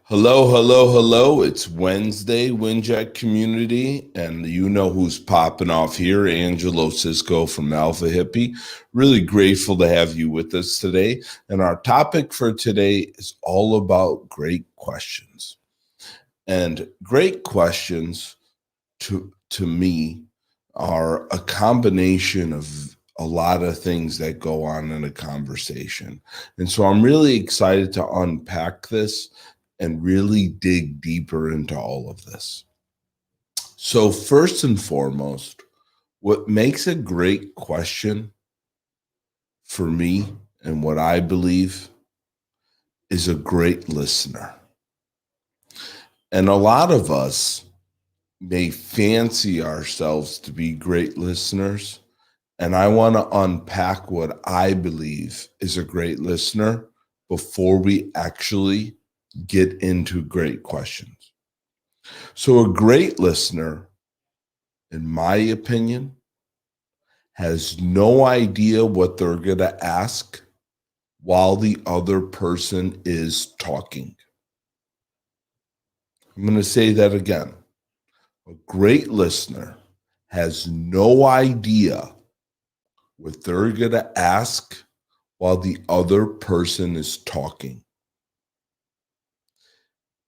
Hello, hello, hello. It's Wednesday, Winject community, and you know who's popping off here, Angelo Sisco from Alpha Hippie. Really grateful to have you with us today. And our topic for today is all about great questions. And great questions to me are a combination of a lot of things that go on in a conversation. And so I'm really excited to unpack this and really dig deeper into all of this. So first and foremost, what makes a great question for me and what I believe is a great listener. And a lot of us may fancy ourselves to be great listeners. And I want to unpack what I believe is a great listener before we actually get into great questions. So a great listener, in my opinion, has no idea what they're going to ask while the other person is talking. I'm going to say that again. A great listener has no idea what they're going to ask while the other person is talking.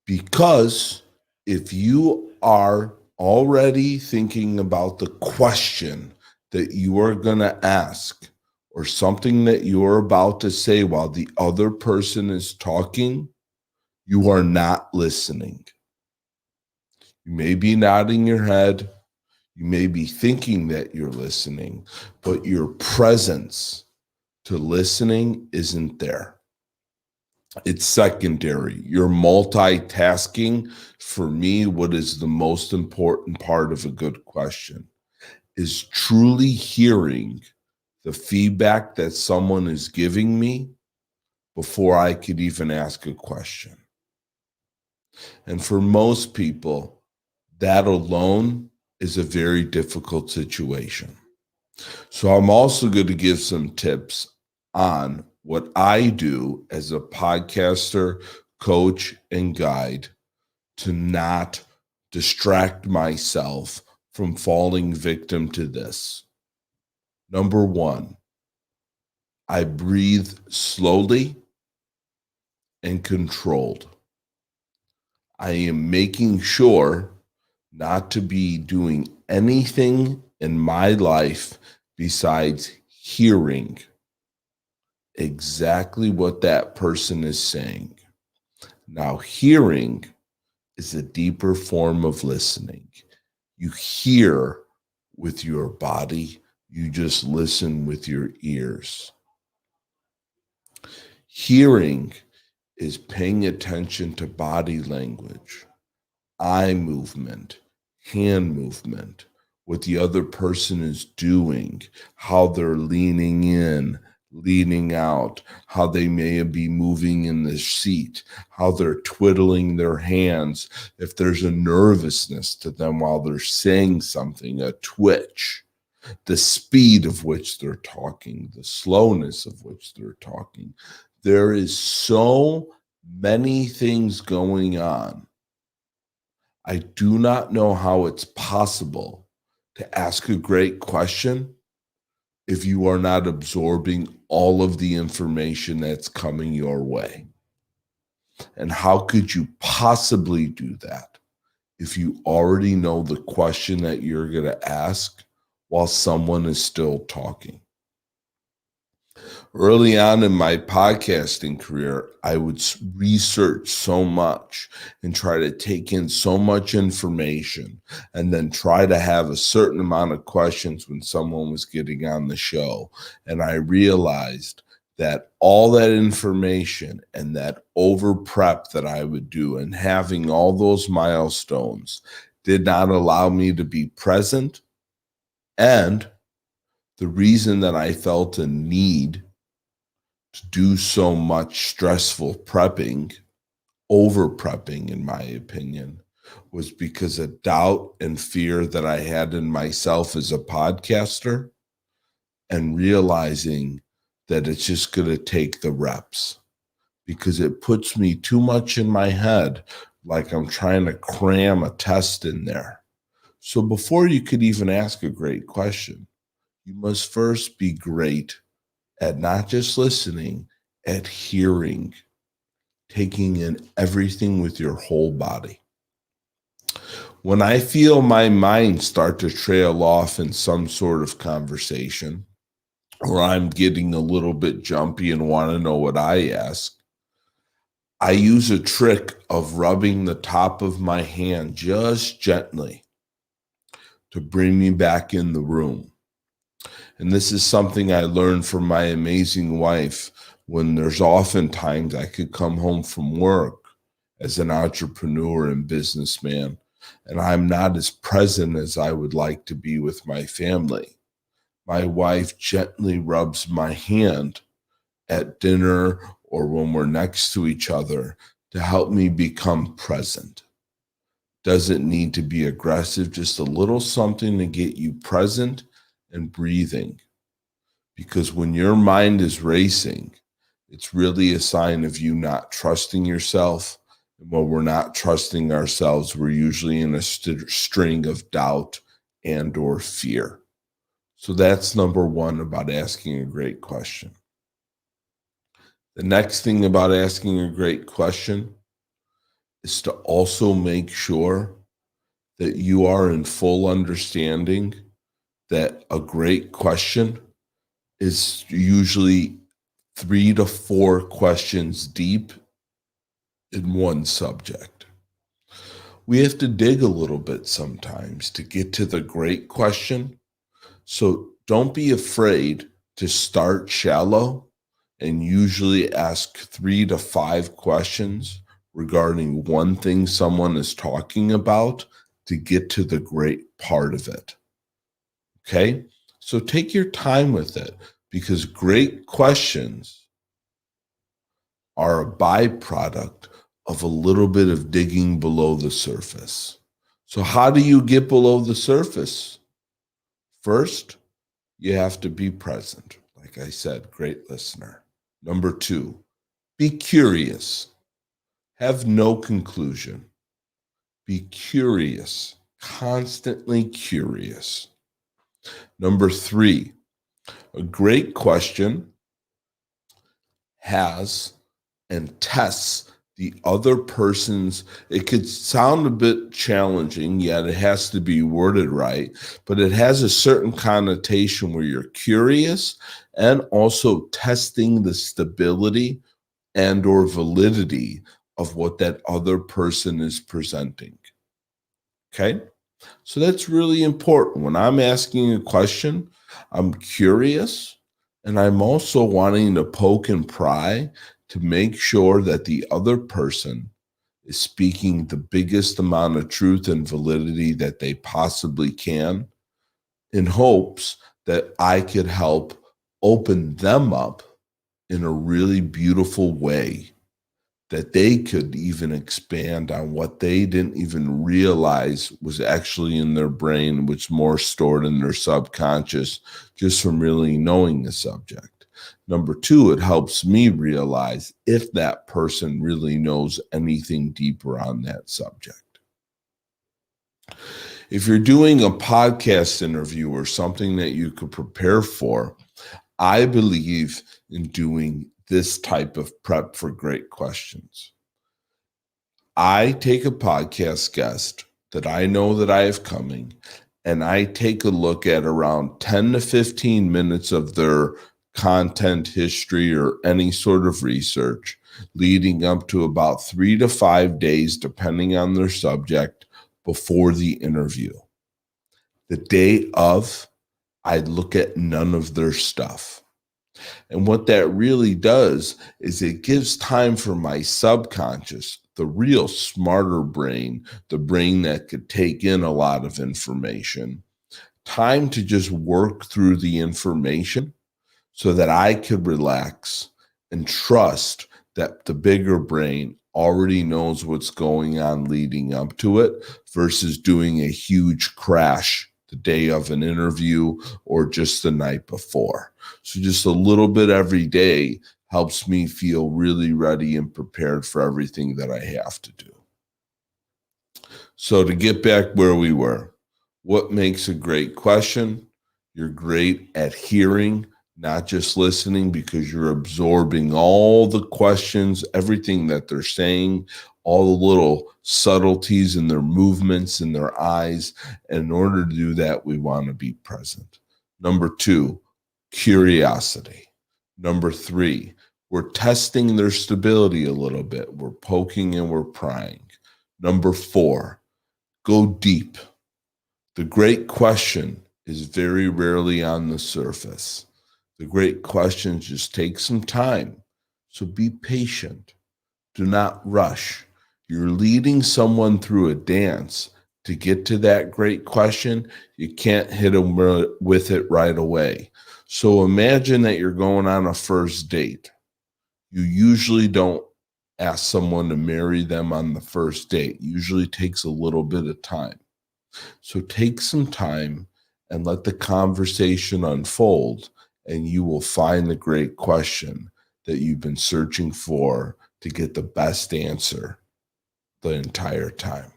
Because if you are already thinking about the question that you are going to ask or something that you're about to say while the other person is talking, you are not listening. You may be nodding your head. You may be thinking that you're listening, but your presence to listening isn't there. It's secondary. You're multitasking. For me, what is the most important part of a good question is truly hearing the feedback that someone is giving me before I could even ask a question. And for most people, that alone is a very difficult situation. So I'm also going to give some tips on what I do as a podcaster, coach, and guide to not distract myself from falling victim to this. Number one, I breathe slowly and controlled. I am making sure not to be doing anything in my life besides hearing exactly what that person is saying. Now, hearing is a deeper form of listening. You hear with your body, you just listen with your ears. Hearing is paying attention to body language, eye movement, hand movement, what the other person is doing, how they're leaning in, leaning out, how they may be moving in the seat, how they're twiddling their hands, if there's a nervousness to them while they're saying something, a twitch, the speed of which they're talking, the slowness of which they're talking. There is so many things going on. I do not know how it's possible to ask a great question if you are not absorbing all of the information that's coming your way. And how could you possibly do that if you already know the question that you're going to ask while someone is still talking? Early on in my podcasting career, I would research so much and try to take in so much information and then try to have a certain amount of questions when someone was getting on the show. And I realized that all that information and that over prep that I would do and having all those milestones did not allow me to be present. And the reason that I felt a need to do so much stressful prepping, over prepping, in my opinion, was because of doubt and fear that I had in myself as a podcaster, and realizing that it's just going to take the reps. because it puts me too much in my head, like I'm trying to cram a test in there. So before you could even ask a great question, you must first be great at not just listening, at hearing, taking in everything with your whole body. When I feel my mind start to trail off in some sort of conversation, or I'm getting a little bit jumpy and want to know what I ask, I use a trick of rubbing the top of my hand just gently to bring me back in the room. And this is something I learned from my amazing wife when there's often times I could come home from work as an entrepreneur and businessman, and I'm not as present as I would like to be with my family. My wife gently rubs my hand at dinner or when we're next to each other to help me become present. Doesn't need to be aggressive, just a little something to get you present and breathing. Because when your mind is racing, it's really a sign of you not trusting yourself. And when we're not trusting ourselves, we're usually in a string of doubt and or fear. So that's number one about asking a great question. The next thing about asking a great question is to also make sure that you are in full understanding that a great question is usually 3 to 4 questions deep in one subject. We have to dig a little bit sometimes to get to the great question. So don't be afraid to start shallow and usually ask 3 to 5 questions regarding one thing someone is talking about to get to the great part of it. Okay? So take your time with it, because great questions are a byproduct of a little bit of digging below the surface. So how do you get below the surface? First, you have to be present. Like I said, great listener. Number 2, be curious. Have no conclusion. Be curious, constantly curious. Number 3, a great question has and tests the other person's. It could sound a bit challenging, yet it has to be worded right, but it has a certain connotation where you're curious and also testing the stability and or validity of what that other person is presenting. Okay? So that's really important. When I'm asking a question, I'm curious, and I'm also wanting to poke and pry to make sure that the other person is speaking the biggest amount of truth and validity that they possibly can, in hopes that I could help open them up in a really beautiful way, that they could even expand on what they didn't even realize was actually in their brain, which more stored in their subconscious just from really knowing the subject. Number 2, it helps me realize if that person really knows anything deeper on that subject. If you're doing a podcast interview or something that you could prepare for, I believe in doing this type of prep for great questions. I take a podcast guest that I know that I have coming, and I take a look at around 10 to 15 minutes of their content history or any sort of research, leading up to about 3 to 5 days, depending on their subject, before the interview. The day of, I look at none of their stuff. And what that really does is it gives time for my subconscious, the real smarter brain, the brain that could take in a lot of information, time to just work through the information so that I could relax and trust that the bigger brain already knows what's going on leading up to it, versus doing a huge crash the day of an interview or just the night before. So just a little bit every day helps me feel really ready and prepared for everything that I have to do. So to get back where we were, what makes a great question? You're great at hearing, not just listening, because you're absorbing all the questions, everything that they're saying, all the little subtleties in their movements in their eyes. And in order to do that, we want to be present. Number 2, curiosity. Number 3, we're testing their stability a little bit. We're poking and we're prying. Number 4, go deep. The great question is very rarely on the surface. The great questions just take some time. So be patient. Do not rush. You're leading someone through a dance. To get to that great question, you can't hit them with it right away. So imagine that you're going on a first date. You usually don't ask someone to marry them on the first date. It usually takes a little bit of time. So take some time and let the conversation unfold, and you will find the great question that you've been searching for to get the best answer the entire time.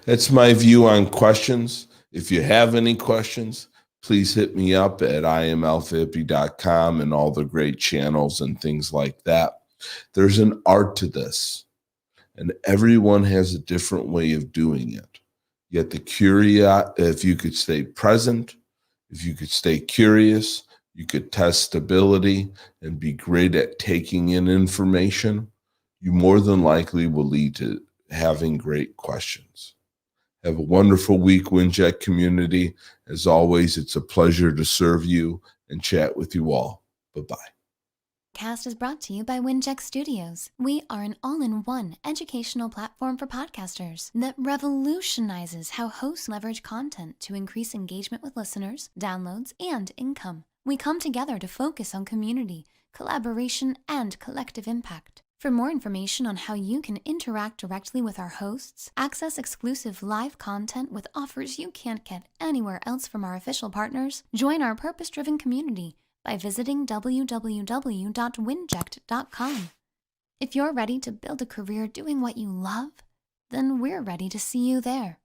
That's my view on questions. If you have any questions, please hit me up at IamAlphaHippie.com and all the great channels and things like that. There's an art to this, and everyone has a different way of doing it. Yet if you could stay present, if you could stay curious, you could test stability and be great at taking in information, you more than likely will lead to having great questions. Have a wonderful week, Winject community. As always, it's a pleasure to serve you and chat with you all. Bye-bye. Podcast is brought to you by Winject Studios. We are an all-in-one educational platform for podcasters that revolutionizes how hosts leverage content to increase engagement with listeners, downloads, and income. We come together to focus on community, collaboration, and collective impact. For more information on how you can interact directly with our hosts, access exclusive live content with offers you can't get anywhere else from our official partners, join our purpose-driven community by visiting www.winject.com. If you're ready to build a career doing what you love, then we're ready to see you there.